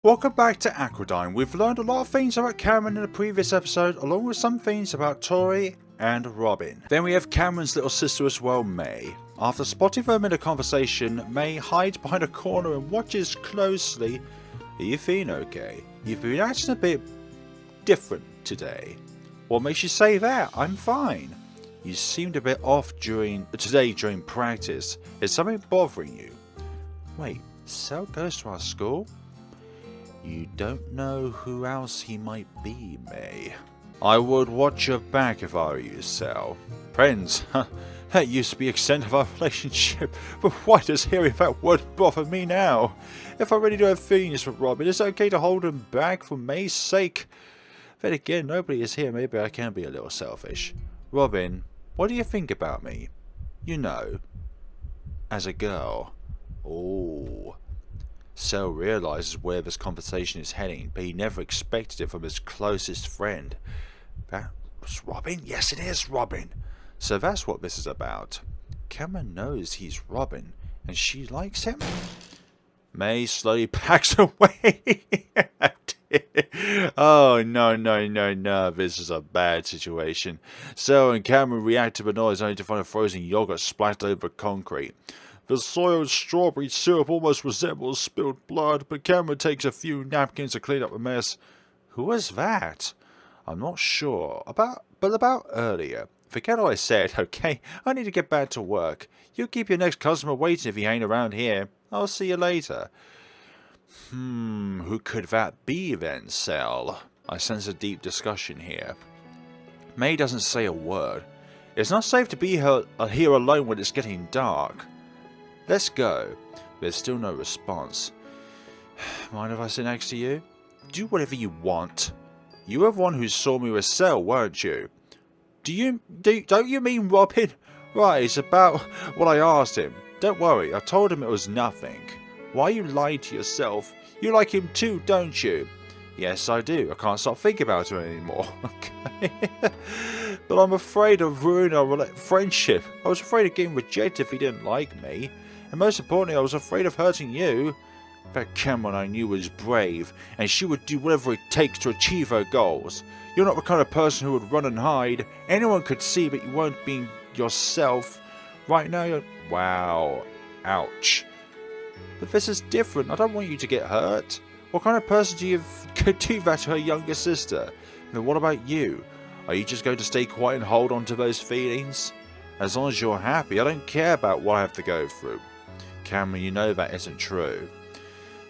Welcome back to Aquadine. We've learned a lot of things about Cameron in the previous episode, along with some things about Tori and Robin. Then we have Cameron's little sister as well, May. After spotting them in a conversation, May hides behind a corner and watches closely. Are you feeling okay? You've been acting a bit different today. What makes you say that? I'm fine. You seemed a bit off today during practice. Is something bothering you? Wait, Cell goes to our school? You don't know who else he might be, May. I would watch your back if I were you, Cell. Friends, that used to be the extent of our relationship, but why does hearing that word bother me now? If I really do have feelings for Robin, it's okay to hold him back for May's sake. Then again, nobody is here, maybe I can be a little selfish. Robin, what do you think about me? You know, as a girl. Oh. Cell realizes where this conversation is heading, but he never expected it from his closest friend. That was Robin? Yes, it is Robin. So that's what this is about. Cameron knows he's Robin, and she likes him. May slowly backs away. Oh, no. This is a bad situation. Cell and Cameron react to the noise only to find a frozen yogurt splashed over concrete. The soiled strawberry syrup almost resembles spilled blood, but Cameron takes a few napkins to clean up the mess. Who was that? I'm not sure. But about earlier. Forget what I said, okay? I need to get back to work. You keep your next customer waiting if he ain't around here. I'll see you later. Who could that be then, Cell? I sense a deep discussion here. May doesn't say a word. It's not safe to be here alone when it's getting dark. Let's go. There's still no response. Mind if I sit next to you? Do whatever you want. You were the one who saw me with Cell, weren't you? Don't you mean Robin? Right, it's about what I asked him. Don't worry, I told him it was nothing. Why you lied to yourself? You like him too, don't you? Yes, I do. I can't stop thinking about him anymore. Okay. But I'm afraid of ruining our friendship. I was afraid of getting rejected if he didn't like me. And most importantly, I was afraid of hurting you. That Cameron I knew was brave, and she would do whatever it takes to achieve her goals. You're not the kind of person who would run and hide. Anyone could see that you weren't being yourself. Right now you're... Wow. Ouch. But this is different. I don't want you to get hurt. What kind of person could do that to her younger sister? And what about you? Are you just going to stay quiet and hold on to those feelings? As long as you're happy, I don't care about what I have to go through. Cameron, you know that isn't true.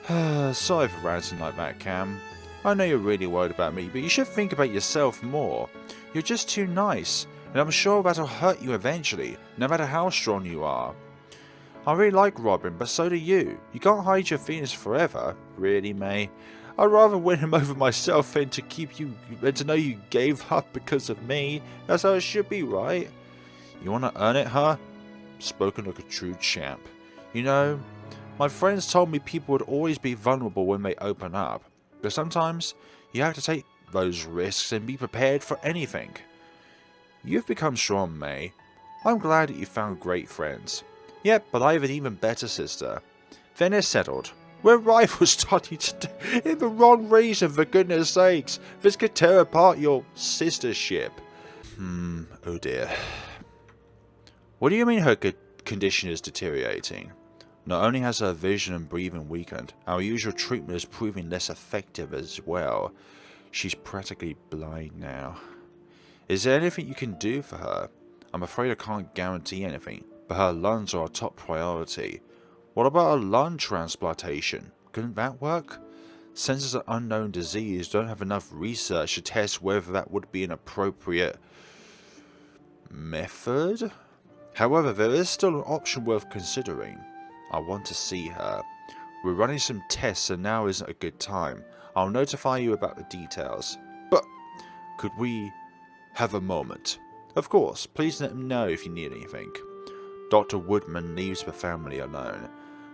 Sorry for ranting like that, Cam. I know you're really worried about me, but you should think about yourself more. You're just too nice, and I'm sure that'll hurt you eventually, no matter how strong you are. I really like Robin, but so do you. You can't hide your feelings forever. Really, May? I'd rather win him over myself than to know you gave up because of me. That's how it should be, right? You want to earn it, huh? Spoken like a true champ. You know, my friends told me people would always be vulnerable when they open up. But sometimes, you have to take those risks and be prepared for anything. You've become strong, May. I'm glad that you found great friends. Yep, but I have an even better sister. Then it's settled. We're rivals starting in the wrong reason, for goodness sakes. This could tear apart your sistership. Oh dear. What do you mean her condition is deteriorating? Not only has her vision and breathing weakened, our usual treatment is proving less effective as well. She's practically blind now. Is there anything you can do for her? I'm afraid I can't guarantee anything, but her lungs are our top priority. What about a lung transplantation? Couldn't that work? Since it's an unknown disease, don't have enough research to test whether that would be an appropriate method? However, there is still an option worth considering. I want to see her. We're running some tests and now isn't a good time. I'll notify you about the details. But, could we have a moment? Of course, please let me know if you need anything. Dr. Woodman leaves the family alone,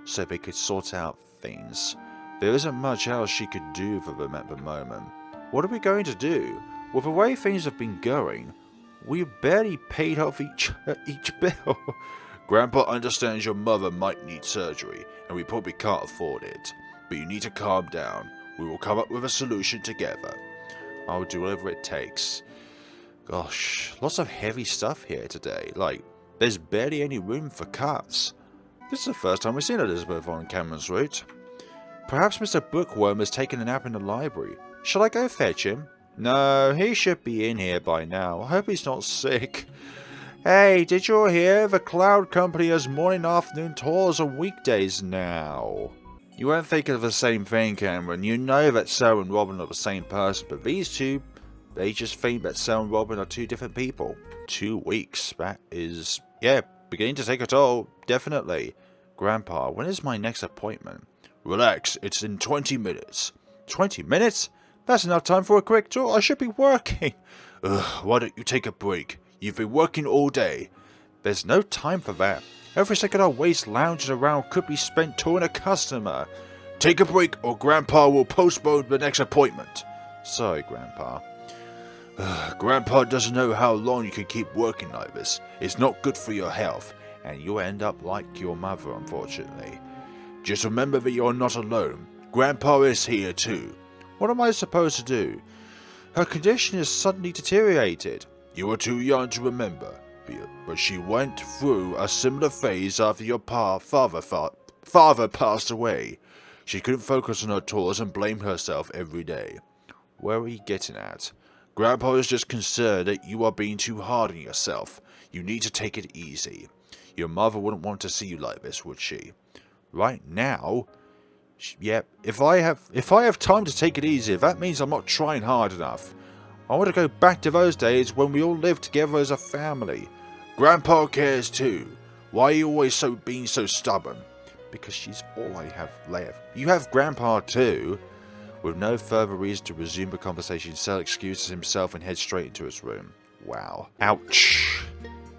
so they could sort out things. There isn't much else she could do for them at the moment. What are we going to do? With the way things have been going, we barely paid off each bill. Grandpa understands your mother might need surgery, and we probably can't afford it. But you need to calm down. We will come up with a solution together. I'll do whatever it takes. Gosh, lots of heavy stuff here today. Like, there's barely any room for cuts. This is the first time we've seen Elizabeth on Cameron's route. Perhaps Mr. Bookworm has taken a nap in the library. Shall I go fetch him? No, he should be in here by now. I hope he's not sick. Hey, did you hear? The Cloud Company has morning and afternoon tours on weekdays now. You weren't thinking of the same thing, Cameron. You know that Sal and Robin are the same person, but these two, they just think that Sal and Robin are two different people. 2 weeks, that is, yeah, beginning to take a toll, definitely. Grandpa, when is my next appointment? Relax, it's in 20 minutes. 20 minutes? That's enough time for a quick tour. I should be working. Ugh, why don't you take a break? You've been working all day. There's no time for that. Every second I waste lounging around could be spent touring a customer. Take a break or Grandpa will postpone the next appointment. Sorry, Grandpa. Grandpa doesn't know how long you can keep working like this. It's not good for your health, and you'll end up like your mother, unfortunately. Just remember that you're not alone. Grandpa is here too. What am I supposed to do? Her condition has suddenly deteriorated. You are too young to remember, but she went through a similar phase after your father passed away. She couldn't focus on her tours and blamed herself every day. Where are you getting at? Grandpa is just concerned that you are being too hard on yourself. You need to take it easy. Your mother wouldn't want to see you like this, would she? Right now? Yep, if I have time to take it easy, that means I'm not trying hard enough. I want to go back to those days when we all lived together as a family. Grandpa cares too. Why are you always being so stubborn? Because she's all I have left. You have Grandpa too. With no further reason to resume the conversation, Sal excuses himself and heads straight into his room. Wow. Ouch.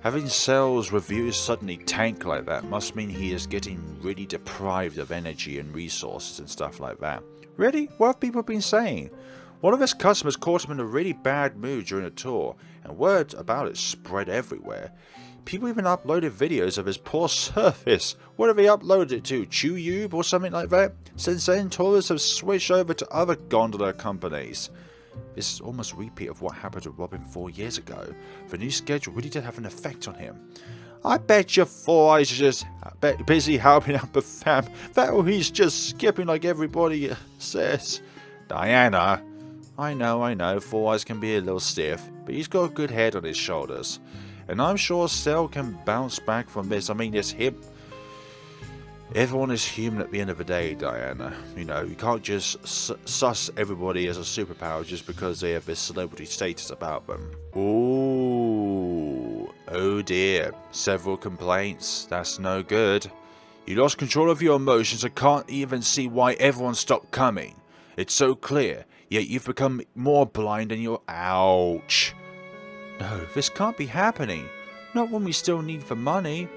Having Sal's reviews suddenly tank like that must mean he is getting really deprived of energy and resources and stuff like that. Really? What have people been saying? One of his customers caught him in a really bad mood during a tour, and word about it spread everywhere. People even uploaded videos of his poor service. What have they uploaded it to? YouTube or something like that? Since then, tourists have switched over to other gondola companies. This is almost a repeat of what happened to Robin 4 years ago. The new schedule really did have an effect on him. I bet your 4 eyes are just busy helping out the fam. That he's just skipping like everybody says. Diana. I know, 4 eyes can be a little stiff, but he's got a good head on his shoulders. And I'm sure Cell can bounce back from this. I mean, it's him. Everyone is human at the end of the day, Diana. You know, you can't just suss everybody as a superpower just because they have this celebrity status about them. Ooh. Oh dear. Several complaints. That's no good. You lost control of your emotions and can't even see why everyone stopped coming. It's so clear, yet you've become more blind and you're... Ouch. No, this can't be happening. Not when we still need the money.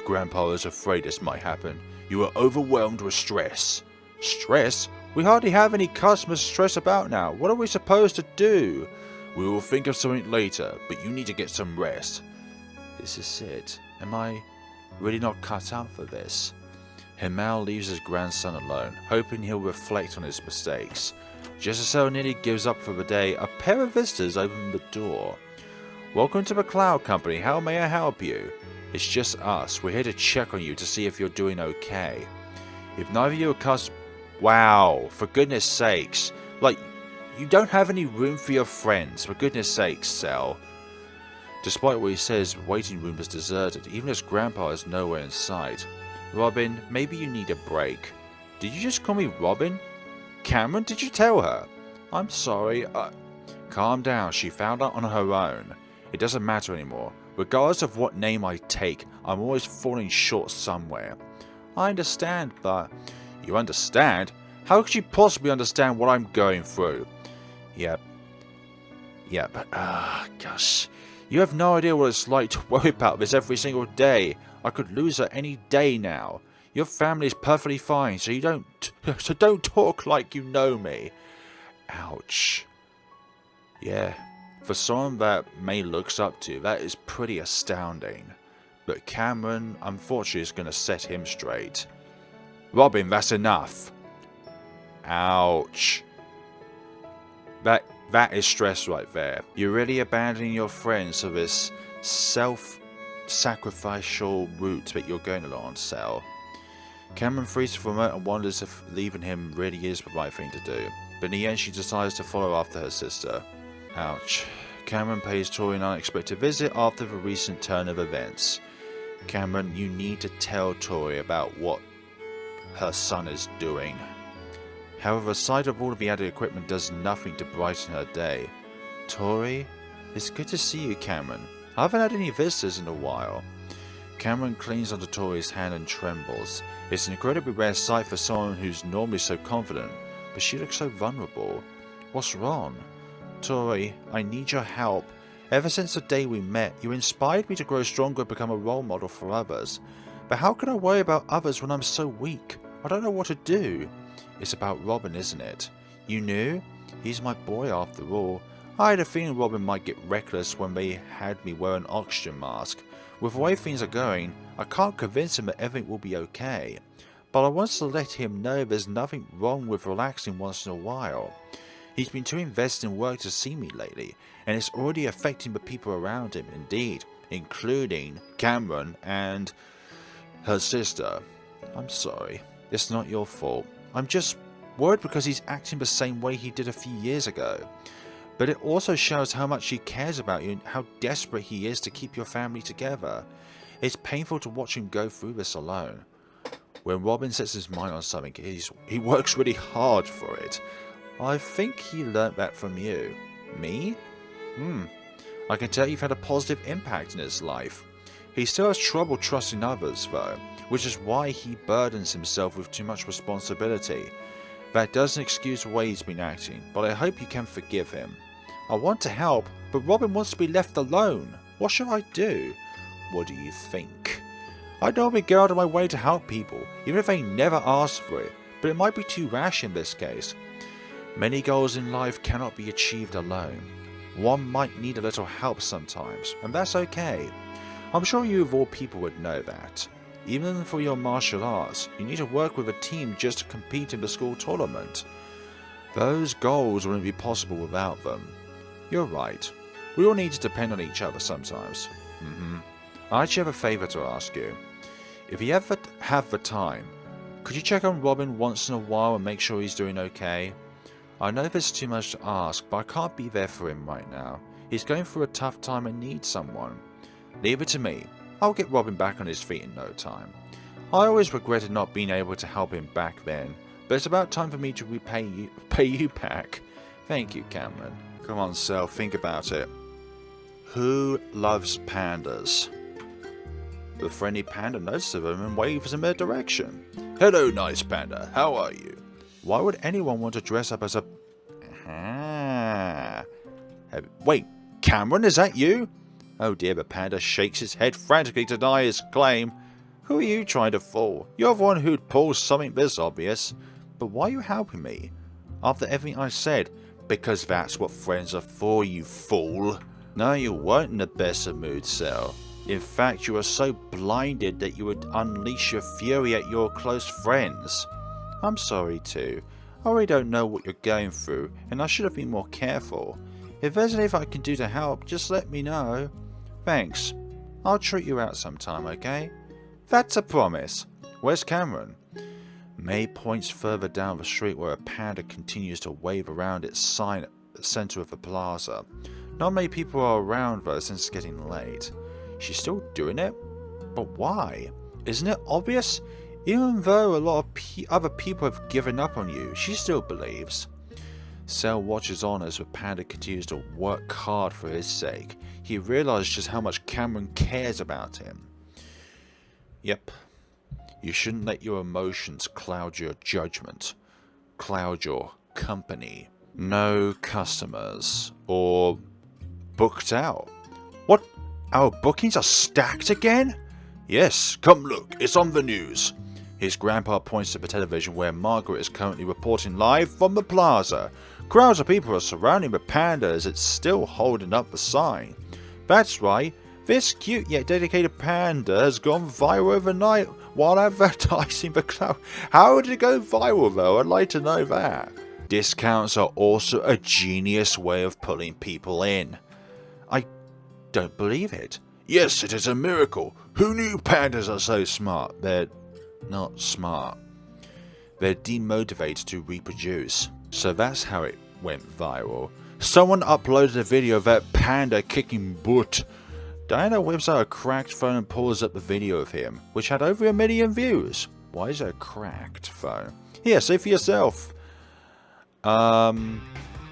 Grandpa is afraid this might happen. You are overwhelmed with stress. Stress? We hardly have any customers to stress about now. What are we supposed to do? We will think of something later, but you need to get some rest. This is it. Am I really not cut out for this? Himal leaves his grandson alone, hoping he'll reflect on his mistakes. Just as Cell nearly gives up for the day, a pair of visitors open the door. Welcome to the Cloud Company. How may I help you? It's just us. We're here to check on you to see if you're doing okay. If neither of you are customers... Wow, for goodness sakes. Like, you don't have any room for your friends. For goodness sakes, Cell. Despite what he says, the waiting room is deserted. Even his grandpa is nowhere in sight. Robin, maybe you need a break. Did you just call me Robin? Cameron, did you tell her? I'm sorry. Calm down. She found out on her own. It doesn't matter anymore. Regardless of what name I take, I'm always falling short somewhere. I understand, but... You understand? How could you possibly understand what I'm going through? Yep, but... gosh. You have no idea what it's like to worry about this every single day. I could lose her any day now. Your family is perfectly fine, so don't talk like you know me. Ouch. Yeah. For someone that May looks up to, that is pretty astounding. But Cameron, unfortunately, is going to set him straight. Robin, that's enough. Ouch. That is stress right there. You're really abandoning your friends to this self-sacrificial route that you're going along, Cell. Cameron freezes for a moment and wonders if leaving him really is the right thing to do. But in the end, she decides to follow after her sister. Ouch. Cameron pays Tori an unexpected visit after the recent turn of events. Cameron, you need to tell Tori about what her son is doing. However, the sight of all of the added equipment does nothing to brighten her day. Tori, it's good to see you, Cameron. I haven't had any visitors in a while. Cameron clings onto Tori's hand and trembles. It's an incredibly rare sight for someone who's normally so confident, but she looks so vulnerable. What's wrong? Tori, I need your help. Ever since the day we met, you inspired me to grow stronger and become a role model for others. But how can I worry about others when I'm so weak? I don't know what to do. It's about Robin, isn't it? You knew? He's my boy after all. I had a feeling Robin might get reckless when they had me wear an oxygen mask. With the way things are going, I can't convince him that everything will be okay. But I want to let him know there's nothing wrong with relaxing once in a while. He's been too invested in work to see me lately, and it's already affecting the people around him, indeed, including Cameron and her sister. I'm sorry. It's not your fault. I'm just worried because he's acting the same way he did a few years ago. But it also shows how much he cares about you and how desperate he is to keep your family together. It's painful to watch him go through this alone. When Robin sets his mind on something, he works really hard for it. I think he learnt that from you. Me? I can tell you've had a positive impact in his life. He still has trouble trusting others, though, which is why he burdens himself with too much responsibility. That doesn't excuse the way he's been acting, but I hope you can forgive him. I want to help, but Robin wants to be left alone. What should I do? What do you think? I normally go out of my way to help people, even if they never ask for it, but it might be too rash in this case. Many goals in life cannot be achieved alone. One might need a little help sometimes, and that's okay. I'm sure you of all people would know that. Even for your martial arts, you need to work with a team just to compete in the school tournament. Those goals wouldn't be possible without them. You're right. We all need to depend on each other sometimes. I actually have a favour to ask you. If you ever have the time, could you check on Robin once in a while and make sure he's doing okay? I know this is too much to ask, but I can't be there for him right now. He's going through a tough time and needs someone. Leave it to me. I'll get Robin back on his feet in no time. I always regretted not being able to help him back then, but it's about time for me to pay you back. Thank you, Cameron. Come on, Cell, think about it. Who loves pandas? The friendly panda notices them and waves in their direction. Hello, nice panda. How are you? Why would anyone want to dress up as a... Wait, Cameron, is that you? Oh dear, the panda shakes his head frantically to deny his claim. Who are you trying to fool? You're the one who'd pull something this obvious. But why are you helping me? After everything I said? Because that's what friends are for, you fool. No, you weren't in the best of moods, Cell. In fact, you were so blinded that you would unleash your fury at your close friends. I'm sorry too. I really don't know what you're going through, and I should have been more careful. If there's anything I can do to help, just let me know. Thanks. I'll treat you out sometime, okay? That's a promise. Where's Cameron? May points further down the street where a panda continues to wave around its sign at the center of the plaza. Not many people are around though since it's getting late. She's still doing it? But why? Isn't it obvious? Even though a lot of other people have given up on you, she still believes. Cell watches on as the panda continues to work hard for his sake. He realizes just how much Cameron cares about him. Yep. You shouldn't let your emotions cloud your judgment. Cloud your company. No customers. Or booked out. What? Our bookings are stacked again? Yes, come look, it's on the news. His grandpa points to the television where Margaret is currently reporting live from the plaza. Crowds of people are surrounding the panda as it's still holding up the sign. That's right, This cute yet dedicated panda has gone viral overnight while advertising the cloud. How did it go viral though? I'd like to know that. Discounts are also a genius way of pulling people in. I don't believe it. Yes, it is a miracle. Who knew pandas are so smart? They're not smart. They're demotivated to reproduce. So that's how it went viral. Someone uploaded a video of that panda kicking butt. Diana whips out a cracked phone and pulls up the video of him, which had over 1 million views. Why is it a cracked phone? Here, see for yourself. The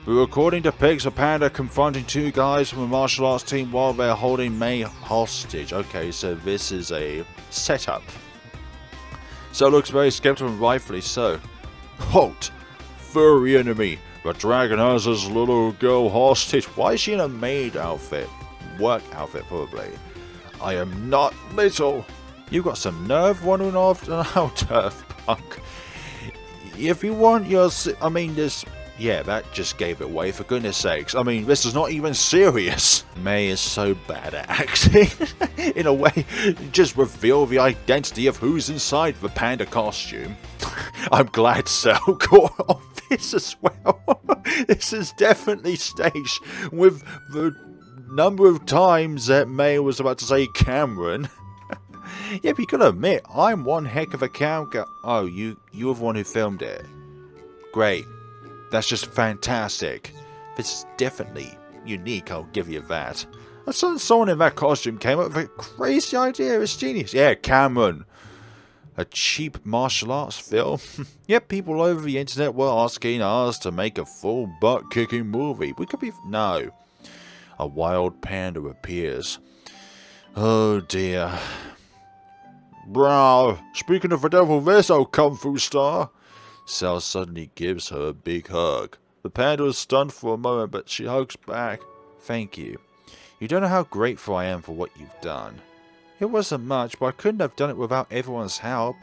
recording depicts a panda confronting 2 guys from a martial arts team while they're holding May hostage. Okay, so this is a setup. So it looks very skeptical and rightfully so. Halt! Furry enemy! The dragon has his little girl hostage. Why is she in a maid outfit? Work outfit, probably. I am not little. You've got some nerve wandering off now, turf punk. If you want your... I mean, this... Yeah, that just gave it away, for goodness sakes. I mean, this is not even serious. May is so bad at acting. In a way, just reveal the identity of who's inside the panda costume. I'm glad Cell caught on this as well. This is definitely staged with the number of times that May was about to say Cameron. Yeah, but you gotta admit, I'm one heck of a camera. Oh, you're the one who filmed it. Great. That's just fantastic. This is definitely unique, I'll give you that. Someone in that costume came up with a crazy idea. It's genius. Yeah, Cameron. A cheap martial arts film? Yep, people over the internet were asking us to make a full butt-kicking movie. We could be... No. A wild panda appears. Oh dear. Bro, speaking of the devil, there's no kung fu star. Cell suddenly gives her a big hug. The panda is stunned for a moment, but she hugs back. Thank you. You don't know how grateful I am for what you've done. It wasn't much, but I couldn't have done it without everyone's help.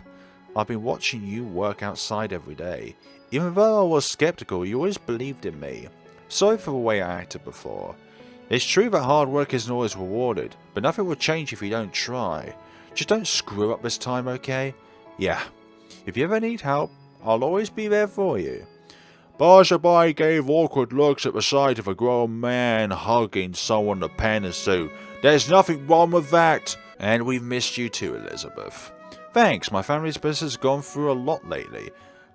I've been watching you work outside every day. Even though I was skeptical, you always believed in me. Sorry for the way I acted before. It's true that hard work isn't always rewarded, but nothing will change if you don't try. Just don't screw up this time, okay? Yeah. If you ever need help, I'll always be there for you. Passerby gave awkward looks at the sight of a grown man hugging someone in a panda suit. There's nothing wrong with that. And we've missed you too, Elizabeth. Thanks, my family's business has gone through a lot lately.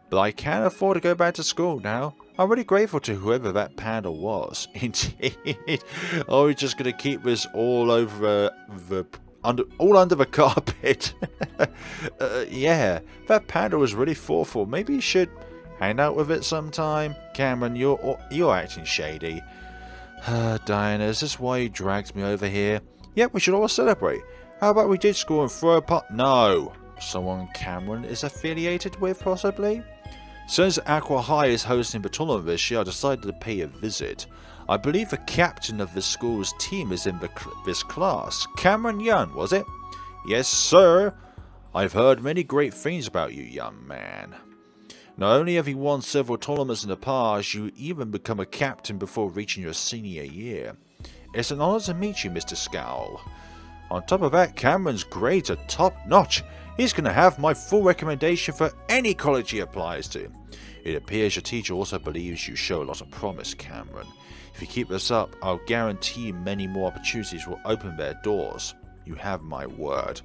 But I can't afford to go back to school now. I'm really grateful to whoever that panda was. Indeed. Oh, we're just going to keep this all over all under the carpet. Yeah, that panda was really thoughtful. Maybe you should hang out with it sometime. Cameron, you're acting shady. Diana, is this why you dragged me over here? Yep, we should all celebrate. How about we ditch school and throw a pot? No. Someone Cameron is affiliated with, possibly? Since Aqua High is hosting the tournament this year, I decided to pay a visit. I believe the captain of the school's team is in this class. Cameron Young, was it? Yes, sir. I've heard many great things about you, young man. Not only have you won several tournaments in the past, you even become a captain before reaching your senior year. It's an honor to meet you, Mr. Scowl. On top of that, Cameron's grades are top-notch. He's going to have my full recommendation for any college he applies to. It appears your teacher also believes you show a lot of promise, Cameron. If you keep this up, I'll guarantee many more opportunities will open their doors. You have my word.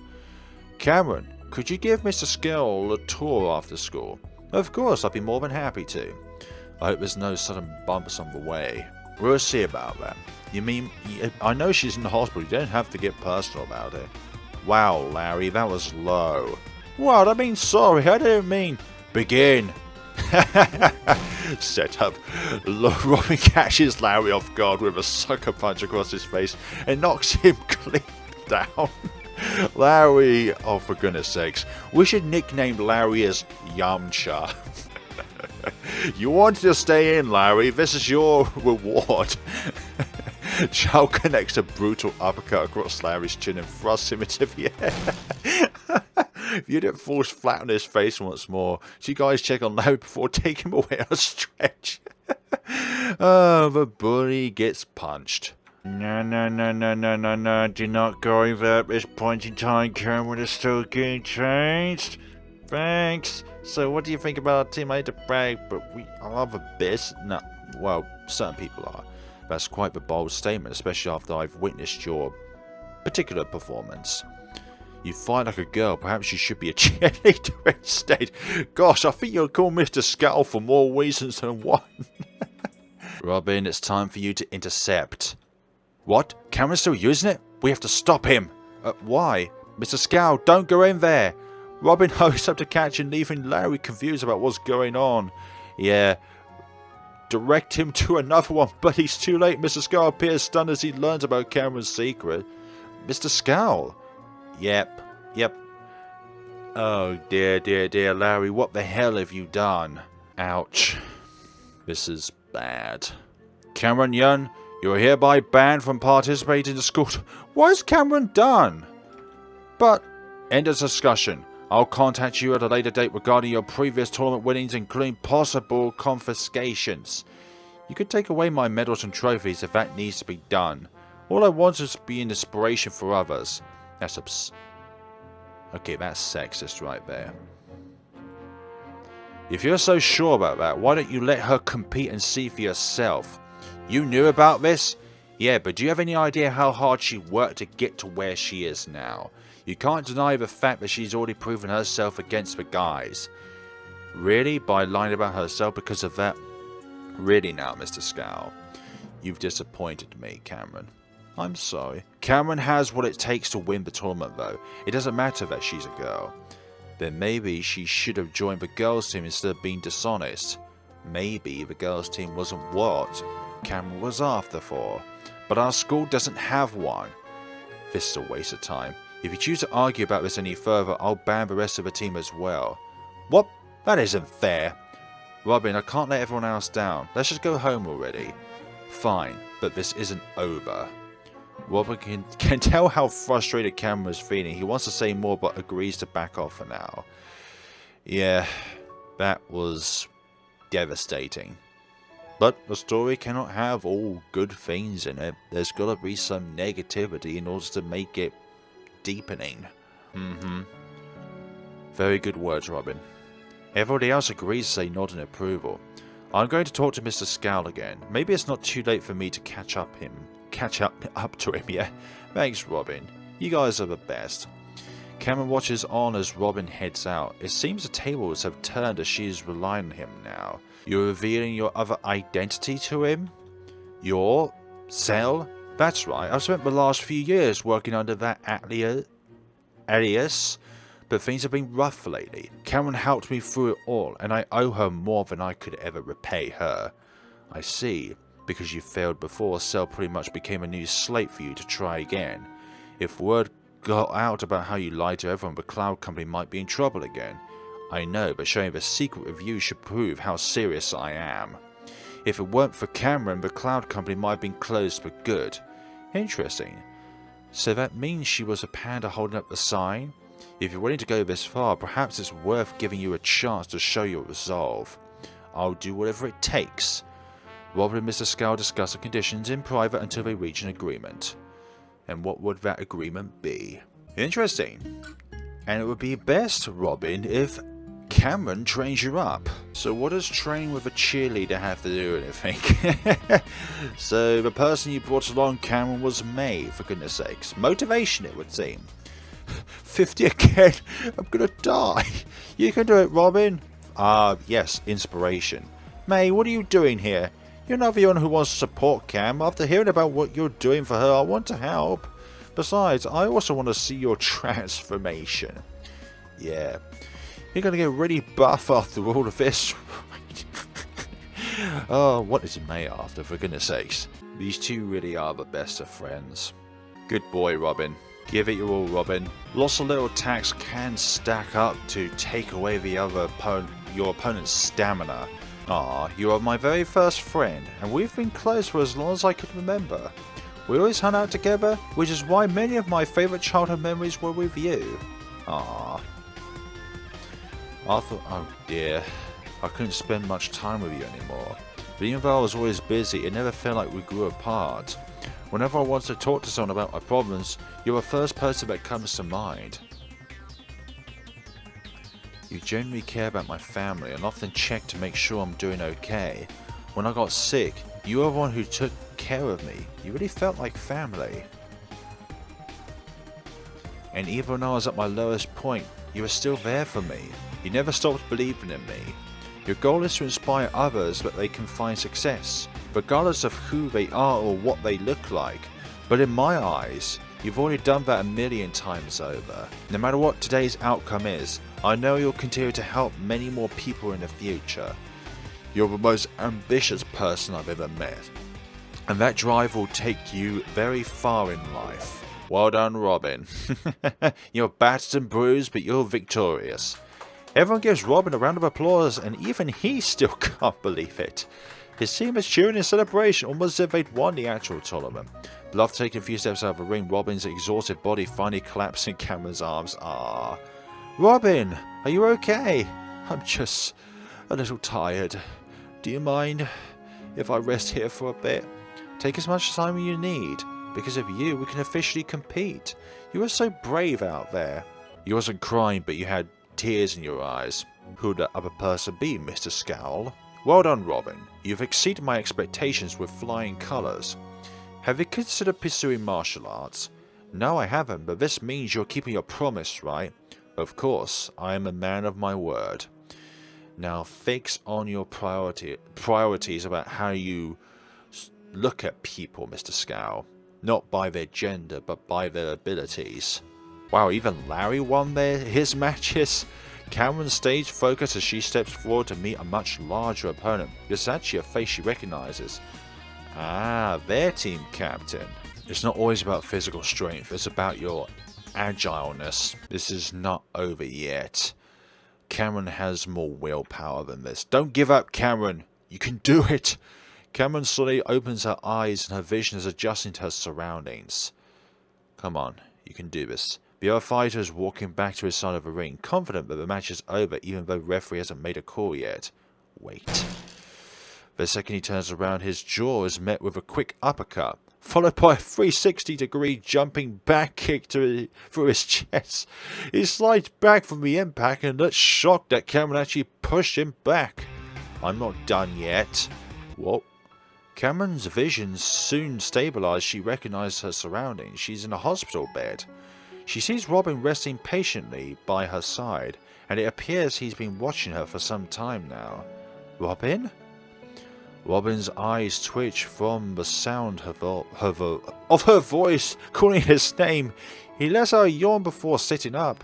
Cameron, could you give Mr. Scowl a tour after school? Of course, I'd be more than happy to. I hope there's no sudden bumps on the way. We'll see about that. You mean, I know she's in the hospital, you don't have to get personal about it. Wow, Larry, that was low. What? I mean, sorry, I didn't mean... Begin! Set up. Robin catches Larry off guard with a sucker punch across his face and knocks him clean down. Larry, oh for goodness sakes, we should nickname Larry as Yamcha. You wanted to stay in, Larry, this is your reward. Chow connects a brutal uppercut across Larry's chin and thrusts him into the air. Unit falls flat on his face once more. So you guys check on Larry before taking him away on a stretch. Oh, the bully gets punched. No, no, no, no, no, no, no. Do not go over at this point in time. Cameron is still getting changed. Thanks. So what do you think about our team? I hate to brag, but we are the best. No, well, certain people are. That's quite the bold statement, especially after I've witnessed your particular performance. You fight like a girl. Perhaps you should be a cheerleader instead. Gosh, I think you'll call Mr. Scowl for more reasons than one. Robin, it's time for you to intercept. What? Cameron's still using it? We have to stop him. Why? Mr. Scowl, don't go in there. Robin hurries up to catch him, leaving Larry confused about what's going on. Yeah. Direct him to another one, but he's too late. Mr. Scowl appears stunned as he learns about Cameron's secret. Mr. Scowl? Yep. Oh dear, dear, dear, Larry, what the hell have you done? Ouch. This is bad. Cameron Young, you are hereby banned from participating in the school. What has Cameron done? But, end of discussion. I'll contact you at a later date regarding your previous tournament winnings, including possible confiscations. You could take away my medals and trophies if that needs to be done. All I want is to be an inspiration for others. That's okay, that's sexist right there. If you're so sure about that, why don't you let her compete and see for yourself? You knew about this? Yeah, but do you have any idea how hard she worked to get to where she is now? You can't deny the fact that she's already proven herself against the guys. Really? By lying about herself because of that? Really now, Mr. Scowl. You've disappointed me, Cameron. I'm sorry. Cameron has what it takes to win the tournament, though. It doesn't matter that she's a girl. Then maybe she should have joined the girls' team instead of being dishonest. Maybe the girls' team wasn't what Cameron was after for. But our school doesn't have one. This is a waste of time. If you choose to argue about this any further, I'll ban the rest of the team as well. What? That isn't fair. Robin, I can't let everyone else down. Let's just go home already. Fine, but this isn't over. Robin can tell how frustrated Cameron is feeling. He wants to say more but agrees to back off for now. Yeah, that was devastating. But the story cannot have all good things in it. There's got to be some negativity in order to make it deepening. Very good words, Robin. Everybody else agrees to say nod in approval. I'm going to talk to Mr. Scowl again. Maybe it's not too late for me to catch up to him, yeah? Thanks, Robin. You guys are the best. Cameron watches on as Robin heads out. It seems the tables have turned as she is relying on him now. You're revealing your other identity to him? Your Cell? That's right, I've spent the last few years working under that alias, but things have been rough lately. Cameron helped me through it all, and I owe her more than I could ever repay her. I see. Because you failed before, Cell pretty much became a new slate for you to try again. If word got out about how you lied to everyone, the Cloud Company might be in trouble again. I know, but showing the secret review should prove how serious I am. If it weren't for Cameron, the Cloud Company might have been closed for good. Interesting. So that means she was a panda holding up the sign? If you're willing to go this far, perhaps it's worth giving you a chance to show your resolve. I'll do whatever it takes. Robin and Mr. Scowl discuss the conditions in private until they reach an agreement. And what would that agreement be? Interesting. And it would be best, Robin, if Cameron trains you up. So what does training with a cheerleader have to do with anything? So the person you brought along, Cameron, was May, for goodness sakes. Motivation, it would seem. 50 again? I'm gonna die. You can do it, Robin. Yes, inspiration. May, what are you doing here? You're not the one who wants to support Cam. After hearing about what you're doing for her, I want to help. Besides, I also want to see your transformation. Yeah. You're going to get really buff after all of this. Oh, what is May after, for goodness sakes? These two really are the best of friends. Good boy, Robin. Give it your all, Robin. Lots of little attacks can stack up to take away your opponent's stamina. Ah, you are my very first friend, and we've been close for as long as I could remember. We always hung out together, which is why many of my favourite childhood memories were with you. Ah. Arthur, oh dear. I couldn't spend much time with you anymore. But even though I was always busy, it never felt like we grew apart. Whenever I want to talk to someone about my problems, you're the first person that comes to mind. You genuinely care about my family and often check to make sure I'm doing okay. When I got sick, you were the one who took care of me. You really felt like family. And even when I was at my lowest point, you were still there for me. You never stopped believing in me. Your goal is to inspire others that they can find success, regardless of who they are or what they look like. But in my eyes, you've already done that a million times over. No matter what today's outcome is, I know you'll continue to help many more people in the future. You're the most ambitious person I've ever met, and that drive will take you very far in life. Well done, Robin. You're battered and bruised, but you're victorious. Everyone gives Robin a round of applause, and even he still can't believe it. His team is cheering in celebration, almost as if they'd won the actual tournament. Love taking a few steps out of the ring, Robin's exhausted body finally collapsed in Cameron's arms. Ah, Robin, are you okay? I'm just a little tired. Do you mind if I rest here for a bit? Take as much time as you need. Because of you, we can officially compete. You were so brave out there. You wasn't crying, but you had tears in your eyes. Who'd that other person be, Mr. Scowl? Well done, Robin. You've exceeded my expectations with flying colours. Have you considered pursuing martial arts? No, I haven't, but this means you're keeping your promise, right? Of course, I am a man of my word. Now fix on your priorities about how you look at people, Mr. Scowl. Not by their gender, but by their abilities. Wow, even Larry won his matches. Cameron's stage focus as she steps forward to meet a much larger opponent. It's actually a face she recognizes. Ah, their team captain. It's not always about physical strength, it's about your agileness. This is not over yet. Cameron has more willpower than this. Don't give up, Cameron. You can do it. Cameron slowly opens her eyes and her vision is adjusting to her surroundings. Come on, you can do this. The other fighter is walking back to his side of the ring, confident that the match is over even though the referee hasn't made a call yet. Wait. The second he turns around, his jaw is met with a quick uppercut, followed by a 360-degree jumping back kick through his chest. He slides back from the impact and looks shocked that Cameron actually pushed him back. I'm not done yet. Whoa. Cameron's vision soon stabilized. She recognized her surroundings. She's in a hospital bed. She sees Robin resting patiently by her side, and it appears he's been watching her for some time now. Robin? Robin's eyes twitch from the sound of her voice calling his name. He lets her yawn before sitting up.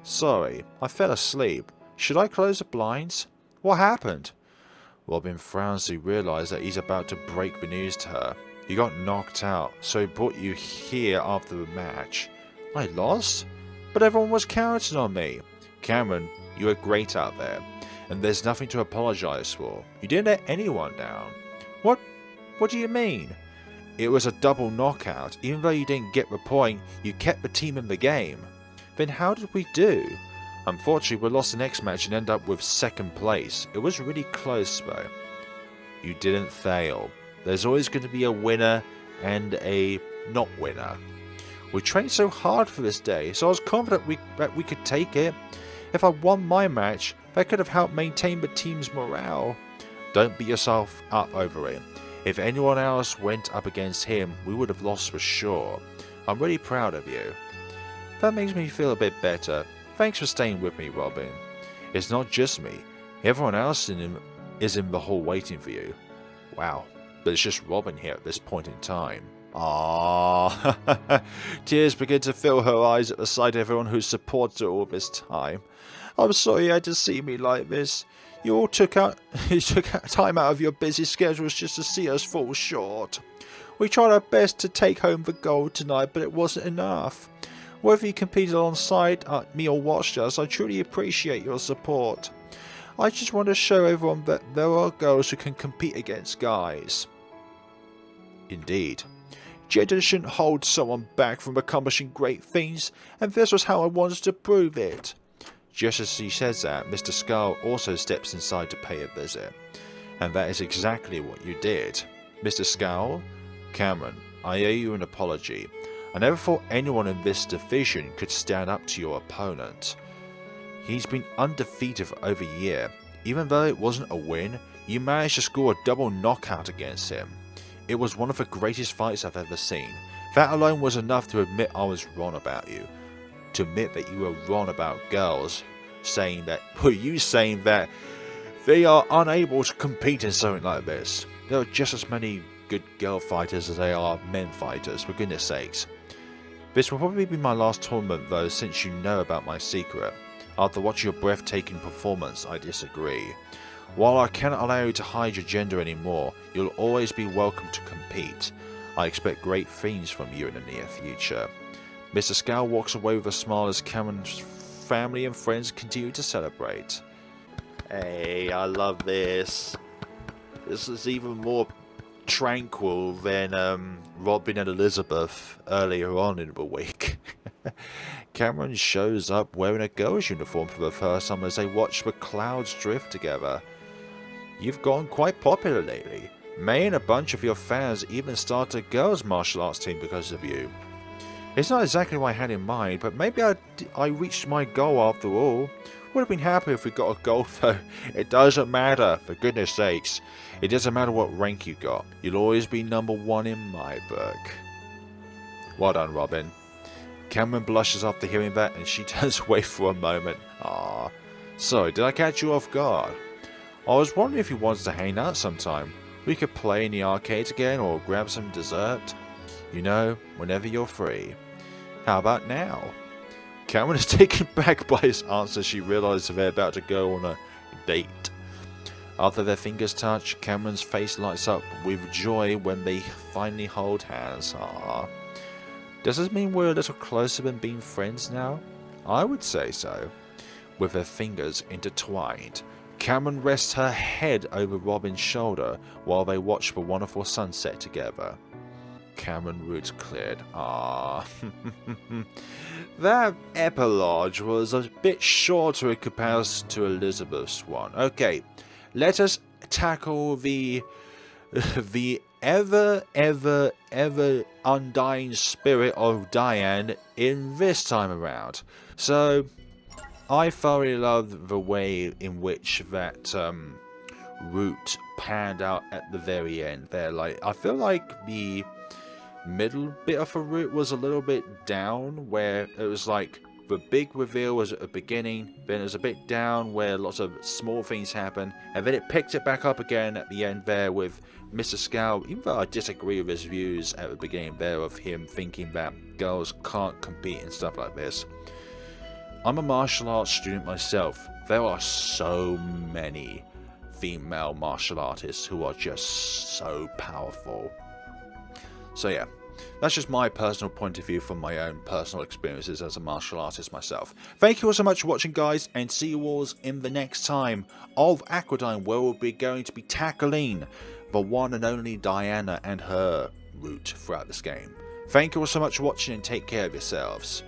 Sorry, I fell asleep. Should I close the blinds? What happened? Robin frowns to realize that he's about to break the news to her. You got knocked out, so he brought you here after the match. I lost? But everyone was counting on me. Cameron, you were great out there, and there's nothing to apologize for. You didn't let anyone down. What do you mean? It was a double knockout. Even though you didn't get the point, you kept the team in the game. Then how did we do? Unfortunately, we lost the next match and ended up with second place. It was really close though. You didn't fail. There's always going to be a winner and a not winner. We trained so hard for this day, so I was confident that we could take it. If I won my match, that could have helped maintain the team's morale. Don't beat yourself up over it. If anyone else went up against him, we would have lost for sure. I'm really proud of you. That makes me feel a bit better. Thanks for staying with me, Robin. It's not just me. Everyone else is in the hall waiting for you. Wow, but it's just Robin here at this point in time. Ah, tears begin to fill her eyes at the sight of everyone who supported her all this time. I'm sorry you had to see me like this. You all took time out of your busy schedules just to see us fall short. We tried our best to take home the gold tonight, but it wasn't enough. Whether you competed alongside me or watched us, I truly appreciate your support. I just want to show everyone that there are girls who can compete against guys. Indeed. Gender shouldn't hold someone back from accomplishing great things, and this was how I wanted to prove it. Just as she says that, Mr. Skull also steps inside to pay a visit. And that is exactly what you did. Mr. Skull, Cameron, I owe you an apology. I never thought anyone in this division could stand up to your opponent. He's been undefeated for over a year. Even though it wasn't a win, you managed to score a double knockout against him. It was one of the greatest fights I've ever seen. That alone was enough to admit I was wrong about you. To admit that you were wrong about girls, saying that they are unable to compete in something like this. There are just as many good girl fighters as there are men fighters, for goodness sakes. This will probably be my last tournament though, since you know about my secret. After watching your breathtaking performance, I disagree. While I cannot allow you to hide your gender anymore, you'll always be welcome to compete. I expect great things from you in the near future. Mr. Scowl walks away with a smile as Cameron's family and friends continue to celebrate. Hey, I love this. This is even more tranquil than Robin and Elizabeth earlier on in the week. Cameron shows up wearing a girl's uniform for the first time as they watch the clouds drift together. You've gotten quite popular lately. May and a bunch of your fans even started a girls' martial arts team because of you. It's not exactly what I had in mind, but maybe I reached my goal after all. Would have been happy if we got a gold though. It doesn't matter, for goodness sakes. It doesn't matter what rank you got. You'll always be #1 in my book. Well done, Robin. Cameron blushes after hearing that and she turns away for a moment. Ah, sorry, did I catch you off guard? I was wondering if you wanted to hang out sometime. We could play in the arcades again or grab some dessert. You know, whenever you're free. How about now? Cameron is taken back by his answer as she realizes they're about to go on a date. After their fingers touch, Cameron's face lights up with joy when they finally hold hands. Aww. Does this mean we're a little closer than being friends now? I would say so. With their fingers intertwined, Cameron rests her head over Robin's shoulder while they watch the wonderful sunset together. Cameron roots cleared. Ah, that epilogue was a bit shorter in comparison to Elizabeth's one. Okay, let us tackle the ever undying spirit of Diane in this time around. So, I thoroughly love the way in which that route panned out at the very end there. Like, I feel like the middle bit of the route was a little bit down, where it was like the big reveal was at the beginning, then it was a bit down where lots of small things happen, and then it picked it back up again at the end there with Mr. Scowl. Even though I disagree with his views at the beginning there of him thinking that girls can't compete and stuff like this. I'm a martial arts student myself. There are so many female martial artists who are just so powerful. So yeah, that's just my personal point of view from my own personal experiences as a martial artist myself. Thank you all so much for watching, guys, and see you all in the next time of Aquadine, where we'll be going to be tackling the one and only Diana and her route throughout this game. Thank you all so much for watching and take care of yourselves.